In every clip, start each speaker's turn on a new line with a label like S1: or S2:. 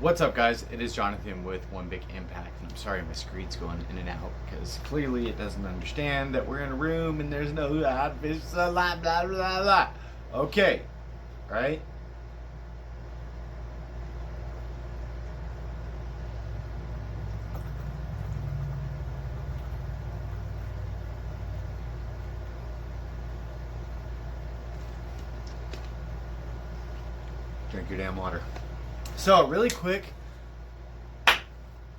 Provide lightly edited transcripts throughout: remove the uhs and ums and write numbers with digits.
S1: What's up, guys? It is Jonathan with One Big Impact, and I'm sorry my screen's going in and out because clearly it doesn't understand that we're in a room and there's no fish, blah blah blah blah. Okay, right? Drink your damn water. So, really quick,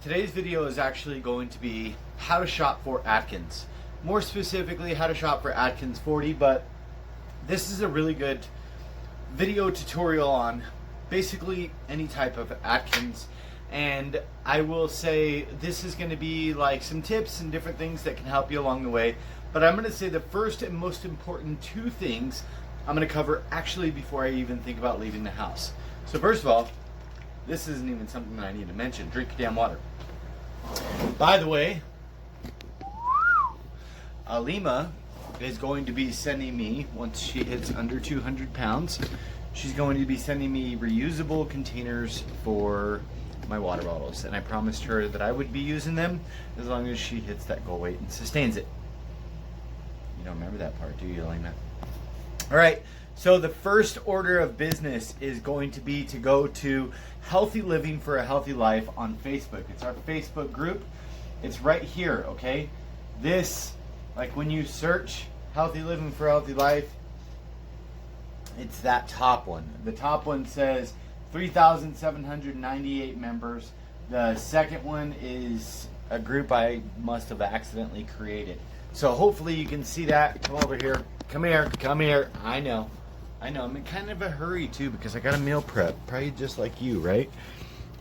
S1: today's video is actually going to be how to shop for Atkins. More specifically, how to shop for Atkins 40, but this is a really good video tutorial on basically any type of Atkins. And I will say this is going to be like some tips and different things that can help you along the way. But I'm going to say the first and most important two things I'm going to cover actually before I even think about leaving the house. So first of all, this isn't even something that I need to mention. Drink your damn water. By the way, Alima is going to be sending me, once she hits under 200 pounds, she's going to be sending me reusable containers for my water bottles. And I promised her that I would be using them as long as she hits that goal weight and sustains it. You don't remember that part, do you, Alima? All right. So the first order of business is going to be to go to Healthy Living for a Healthy Life on Facebook. It's our Facebook group. It's right here, okay? This, like when you search Healthy Living for a Healthy Life, it's that top one. The top one says 3,798 members. The second one is a group I must have accidentally created. So hopefully you can see that. Come over here. Come here. Come here. I know. I'm in kind of a hurry too because I got a meal prep. Probably just like you, right?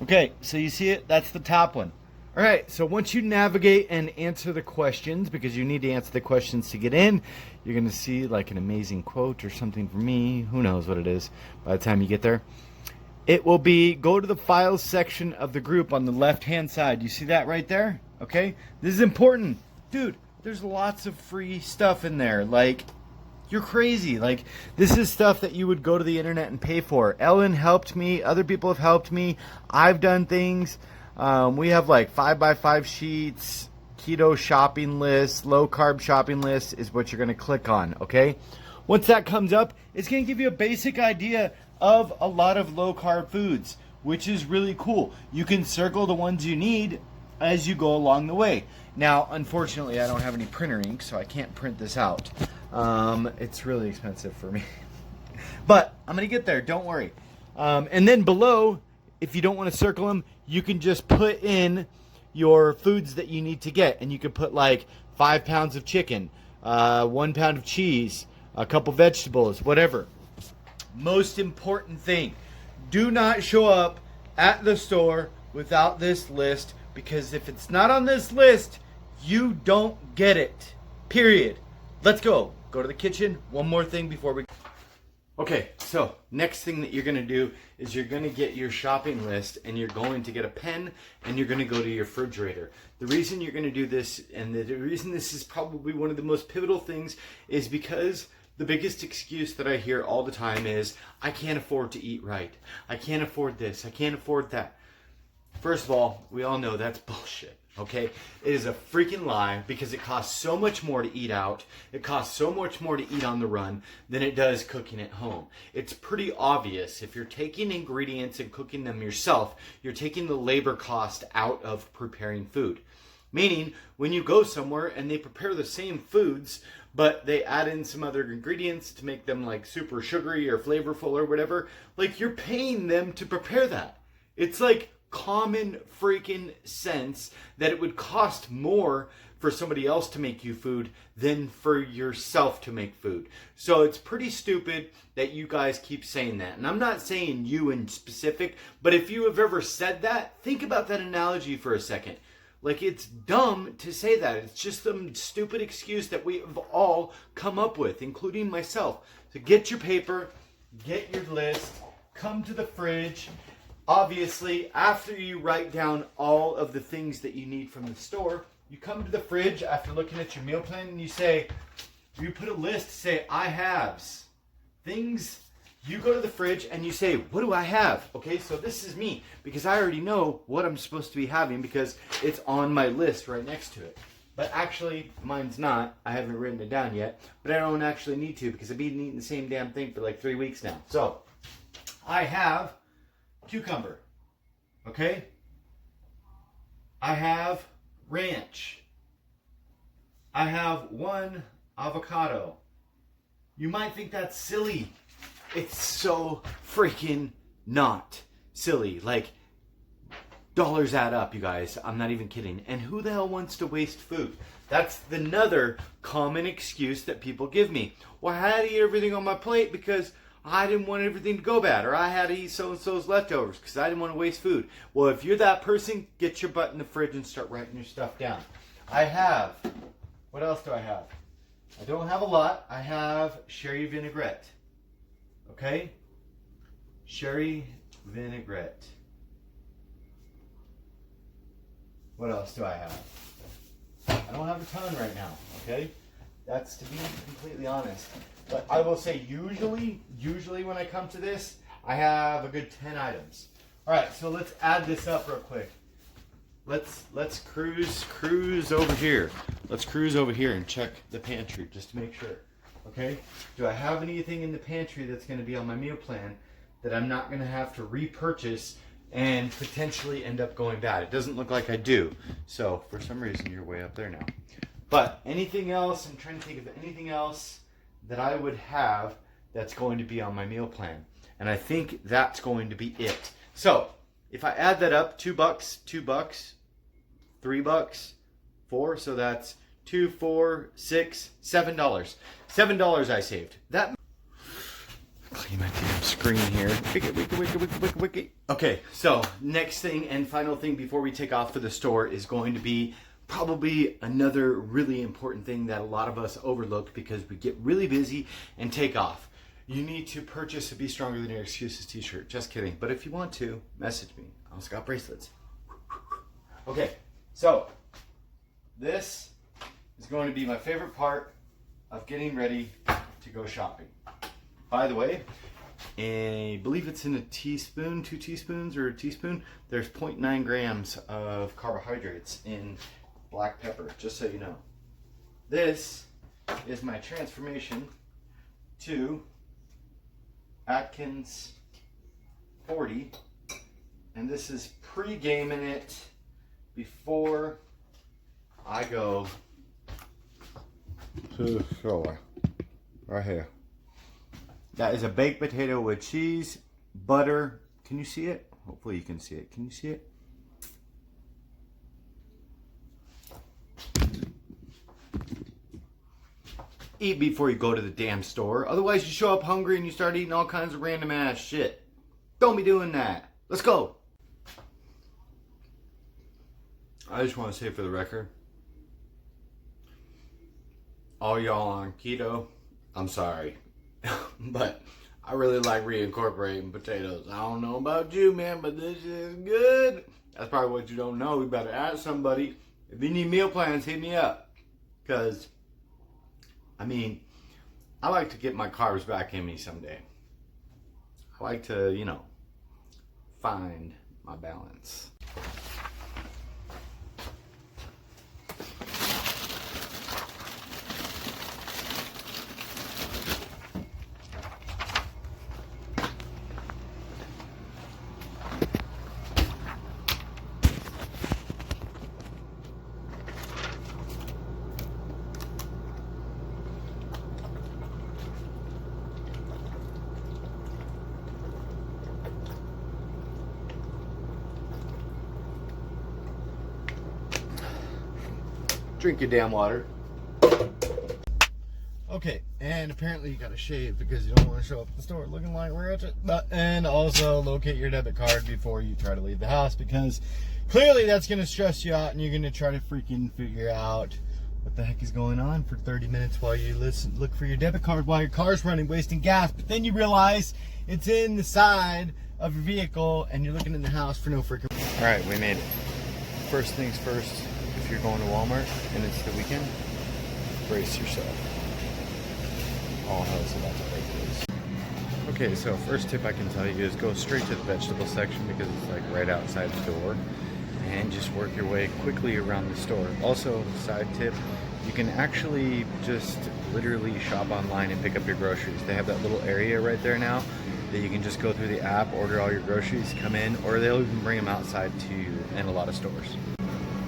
S1: Okay, so you see it? That's the top one. All right, so once you navigate and answer the questions, because you need to answer the questions to get in, you're going to see like an amazing quote or something from me. Who knows what it is by the time you get there. It will be, go to the files section of the group on the left-hand side. You see that right there? Okay, this is important. Dude, there's lots of free stuff in there. Like, you're crazy. Like, this is stuff that you would go to the internet and pay for. Ellen helped me. Other people have helped me. I've done things. We have like 5x5 sheets, keto shopping list, low carb shopping list is what you're going to click on. Okay. Once that comes up, it's going to give you a basic idea of a lot of low carb foods, which is really cool. You can circle the ones you need as you go along the way. Now, unfortunately, I don't have any printer ink, so I can't print this out. It's really expensive for me. But I'm going to get there, don't worry. And then below, if you don't want to circle them, you can just put in your foods that you need to get. And you can put like 5 pounds of chicken, 1 pound of cheese, a couple vegetables, whatever. Most important thing, do not show up at the store without this list, because if it's not on this list, you don't get it. Period. Let's go. Go to the kitchen. One more thing before we... Okay, so next thing that you're going to do is you're going to get your shopping list and you're going to get a pen and you're going to go to your refrigerator. The reason you're going to do this, and the reason this is probably one of the most pivotal things, is because the biggest excuse that I hear all the time is, I can't afford to eat right. I can't afford this. I can't afford that. First of all, we all know that's bullshit. Okay, it is a freaking lie, because it costs so much more to eat out. It costs so much more to eat on the run than it does cooking at home. It's pretty obvious. If you're taking ingredients and cooking them yourself, you're taking the labor cost out of preparing food. Meaning, when you go somewhere and they prepare the same foods, but they add in some other ingredients to make them like super sugary or flavorful or whatever, like, you're paying them to prepare that. It's like common freaking sense that it would cost more for somebody else to make you food than for yourself to make food. So it's pretty stupid that you guys keep saying that. And I'm not saying you in specific, but if you have ever said that, think about that analogy for a second. Like, it's dumb to say that. It's just some stupid excuse that we have all come up with, including myself. So get your paper, get your list, come to the fridge. Obviously, after you write down all of the things that you need from the store, you come to the fridge after looking at your meal plan and you put a list, say, I haves. Things You go to the fridge and you say, what do I have? Okay, so this is me, because I already know what I'm supposed to be having because it's on my list right next to it. But actually, mine's not. I haven't written it down yet, but I don't actually need to because I've been eating the same damn thing for like 3 weeks now. So, I have cucumber, okay? I have ranch. I have 1 avocado. You might think that's silly. It's so freaking not silly. Like, dollars add up, you guys. I'm not even kidding. And who the hell wants to waste food? That's another common excuse that people give me. Well, I had to eat everything on my plate because I didn't want everything to go bad. Or I had to eat so-and-so's leftovers because I didn't want to waste food. Well, if you're that person, get your butt in the fridge and start writing your stuff down. I have, what else do I have? I don't have a lot. I have sherry vinaigrette. Okay? Sherry vinaigrette. What else do I have? I don't have a ton right now, okay? That's to be completely honest. But I will say usually when I come to this, I have a good 10 items. All right, so let's add this up real quick. Let's cruise over here. Let's cruise over here and check the pantry just to make sure. Okay? Do I have anything in the pantry that's going to be on my meal plan that I'm not going to have to repurchase and potentially end up going bad? It doesn't look like I do. So, for some reason, you're way up there now. But anything else, I'm trying to think of anything else that I would have that's going to be on my meal plan. And I think that's going to be it. So, if I add that up, $2, $2, $3, 4, so that's 2, 4, 6, $7. $7 I saved. That. Clean my damn screen here. Wiki. Okay, so next thing and final thing before we take off for the store is going to be probably another really important thing that a lot of us overlook because we get really busy and take off. You need to purchase a Be Stronger Than Your Excuses t-shirt. Just kidding. But if you want to, message me. I also got bracelets. Okay, so this is going to be my favorite part of getting ready to go shopping. By the way, I believe it's in a teaspoon, 2 teaspoons or a teaspoon. There's 0.9 grams of carbohydrates in black pepper, just so you know. This is my transformation to Atkins 40. And this is pre-gaming it before I go to the store. Right here. That is a baked potato with cheese, butter. Can you see it? Hopefully you can see it. Can you see it? Eat before you go to the damn store. Otherwise you show up hungry and you start eating all kinds of random ass shit. Don't be doing that. Let's go. I just want to say for the record, all y'all on keto, I'm sorry. But I really like reincorporating potatoes. I don't know about you, man, but this is good. That's probably what you don't know. You better ask somebody. If you need meal plans, hit me up. Because, I mean, I like to get my carbs back in me someday. I like to, you know, find my balance. Drink your damn water. Okay, and apparently you gotta shave because you don't want to show up at the store looking like Ratchet. And also locate your debit card before you try to leave the house because clearly that's gonna stress you out and you're gonna try to freaking figure out what the heck is going on for 30 minutes while you look for your debit card while your car's running, wasting gas. But then you realize it's in the side of your vehicle and you're looking in the house for no freaking. All right, we made it. First things first. If you're going to Walmart and it's the weekend, brace yourself. All hell's about to break loose.
S2: Okay, so first tip I can tell you is go straight to the vegetable section because it's like right outside the door, and just work your way quickly around the store. Also, side tip, you can actually just literally shop online and pick up your groceries. They have that little area right there now that you can just go through the app, order all your groceries, come in, or they'll even bring them outside to you in a lot of stores.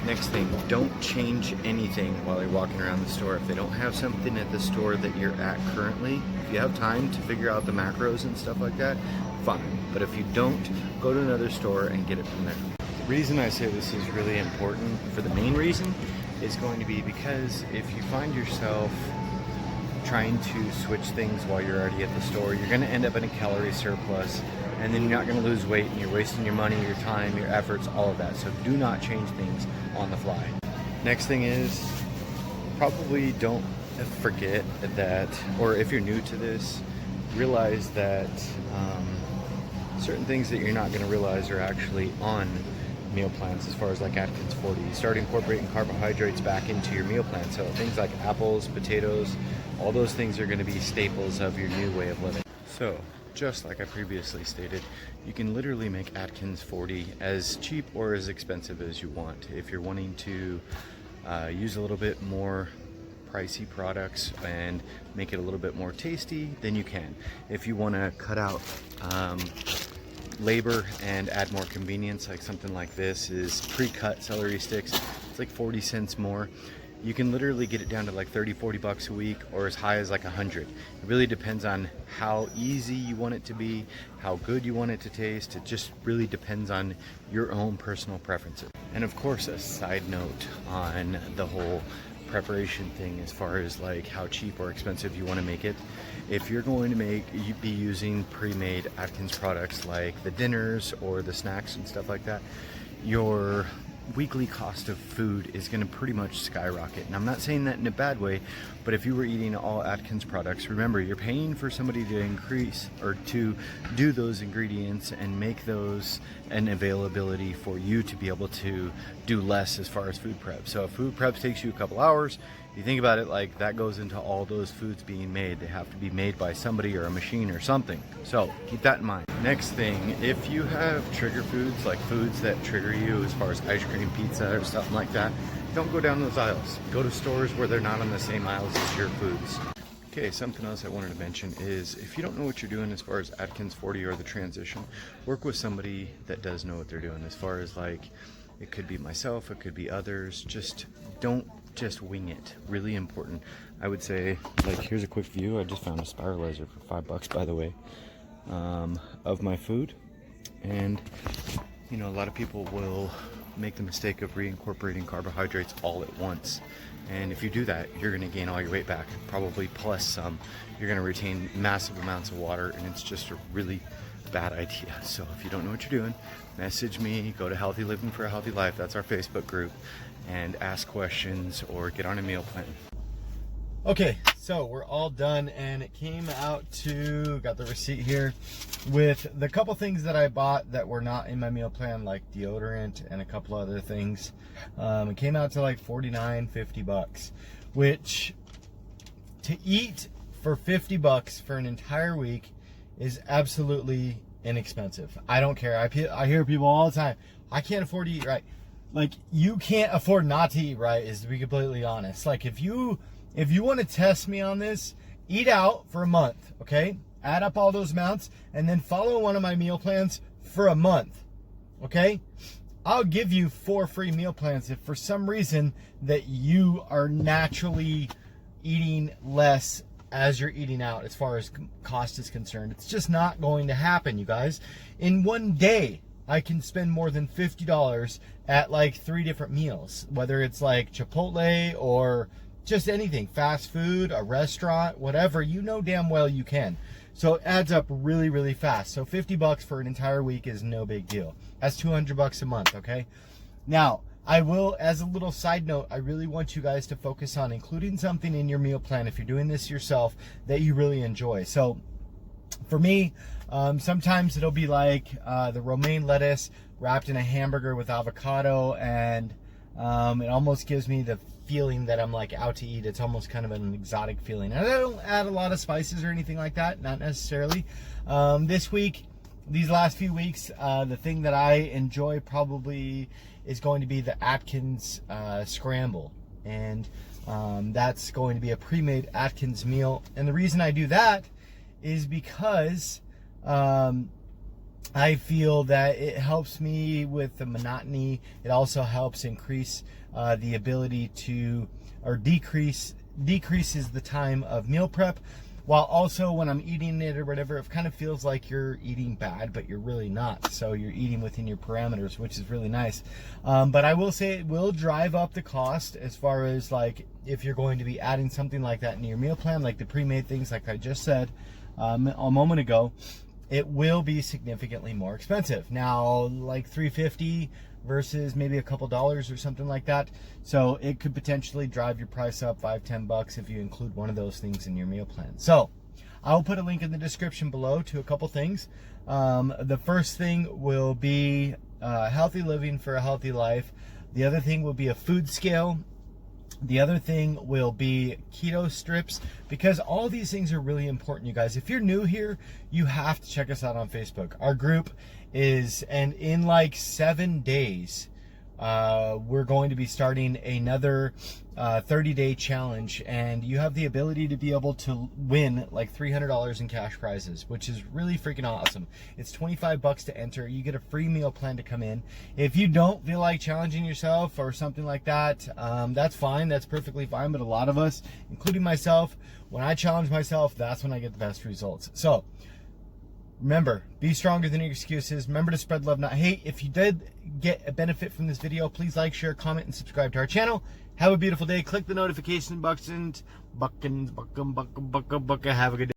S2: Next thing, don't change anything while you're walking around the store. If they don't have something at the store that you're at currently, if you have time to figure out the macros and stuff like that, fine. But if you don't, go to another store and get it from there. The reason I say this is really important, for the main reason, is going to be because if you find yourself trying to switch things while you're already at the store, you're going to end up in a calorie surplus, and then you're not going to lose weight, and you're wasting your money, your time, your efforts, all of that. So do not change things on the fly. Next thing is, probably don't forget that, or if you're new to this, realize that certain things that you're not going to realize are actually on meal plans, as far as like Atkins 40. You start incorporating carbohydrates back into your meal plan. So things like apples, potatoes, all those things are going to be staples of your new way of living. So just like I previously stated, you can literally make Atkins 40 as cheap or as expensive as you want. If you're wanting to use a little bit more pricey products and make it a little bit more tasty, then you can. If you want to cut out labor and add more convenience, like something like this is pre-cut celery sticks, it's like 40 cents more. You can literally get it down to like 30-40 bucks a week, or as high as like 100. It really depends on how easy you want it to be, how good you want it to taste. It just really depends on your own personal preferences. And of course, a side note on the whole preparation thing, as far as like how cheap or expensive you want to make it. If you're going to be using pre-made Atkins products like the dinners or the snacks and stuff like that, your weekly cost of food is going to pretty much skyrocket. And I'm not saying that in a bad way, but if you were eating all Atkins products, remember, you're paying for somebody to increase or to do those ingredients and make those an availability for you to be able to do less as far as food prep. So if food prep takes you a couple hours, you think about it, like that goes into all those foods being made. They have to be made by somebody or a machine or something. So keep that in mind. Next thing, if you have trigger foods, like foods that trigger you as far as ice cream, pizza, or something like that, don't go down those aisles. Go to stores where they're not on the same aisles as your foods. Okay, something else I wanted to mention is, if you don't know what you're doing as far as Atkins 40 or the transition, work with somebody that does know what they're doing. As far as like, it could be myself, it could be others. Just don't just wing it. Really important. I would say, like, here's a quick view. I just found a spiralizer for $5, by the way, of my food. And you know, a lot of people will make the mistake of reincorporating carbohydrates all at once, and if you do that, you're going to gain all your weight back, probably plus some. You're going to retain massive amounts of water, and it's just a really bad idea. So if you don't know what you're doing, message me. Go to Healthy Living for a Healthy Life, that's our Facebook group, and ask questions or get on a meal plan.
S1: Okay, so we're all done, and it came out to, got the receipt here, with the couple things that I bought that were not in my meal plan, like deodorant and a couple other things. It came out to like 49, 50 bucks, which to eat for 50 bucks for an entire week is absolutely inexpensive. I don't care. I hear people all the time, I can't afford to eat right. Like, you can't afford not to eat right, is to be completely honest. Like, if you want to test me on this, eat out for a month, okay? Add up all those amounts and then follow one of my meal plans for a month, okay? I'll give you 4 free meal plans if for some reason that you are naturally eating less as you're eating out as far as cost is concerned. It's just not going to happen, you guys. In one day, I can spend more than $50 at like 3 different meals, whether it's like Chipotle or just anything, fast food, a restaurant, whatever. You know damn well you can. So it adds up really, really fast. So 50 bucks for an entire week is no big deal. That's 200 bucks a month, okay? Now, I will, as a little side note, I really want you guys to focus on including something in your meal plan, if you're doing this yourself, that you really enjoy. So for me, sometimes it'll be like the romaine lettuce wrapped in a hamburger with avocado and
S3: It almost gives me the feeling that I'm like out to eat. It's almost kind of an exotic feeling. And I don't add a lot of spices or anything like that, not necessarily. This week, these last few weeks, the thing that I enjoy probably is going to be the Atkins scramble. And that's going to be a pre-made Atkins meal. And the reason I do that is because I feel that it helps me with the monotony. It also helps increase the ability to, or decreases the time of meal prep, while also when I'm eating it or whatever, it kind of feels like you're eating bad, but you're really not. So you're eating within your parameters, which is really nice. But I will say it will drive up the cost as far as like if you're going to be adding something like that into your meal plan, like the pre-made things, like I just said a moment ago. It will be significantly more expensive. Now, like $3.50 versus maybe a couple dollars or something like that. So it could potentially drive your price up $5-10 if you include one of those things in your meal plan. So I'll put a link in the description below to a couple things. The first thing will be healthy living for a healthy life. The other thing will be a food scale. The other thing will be keto strips, because all these things are really important, you guys. If you're new here, you have to check us out on Facebook. Our group is, and in like 7 days, we're going to be starting another 30-day challenge, and you have the ability to be able to win like $300 in cash prizes, which is really freaking awesome. It's $25 to enter. You get a free meal plan to come in. If you don't feel like challenging yourself or something like that, that's fine. That's perfectly fine. But a lot of us, including myself, when I challenge myself, that's when I get the best results. So remember, be stronger than your excuses. Remember to spread love, not hate. If you did get a benefit from this video, please like, share, comment, and subscribe to our channel. Have a beautiful day. Click the notification buttons. Have a good day.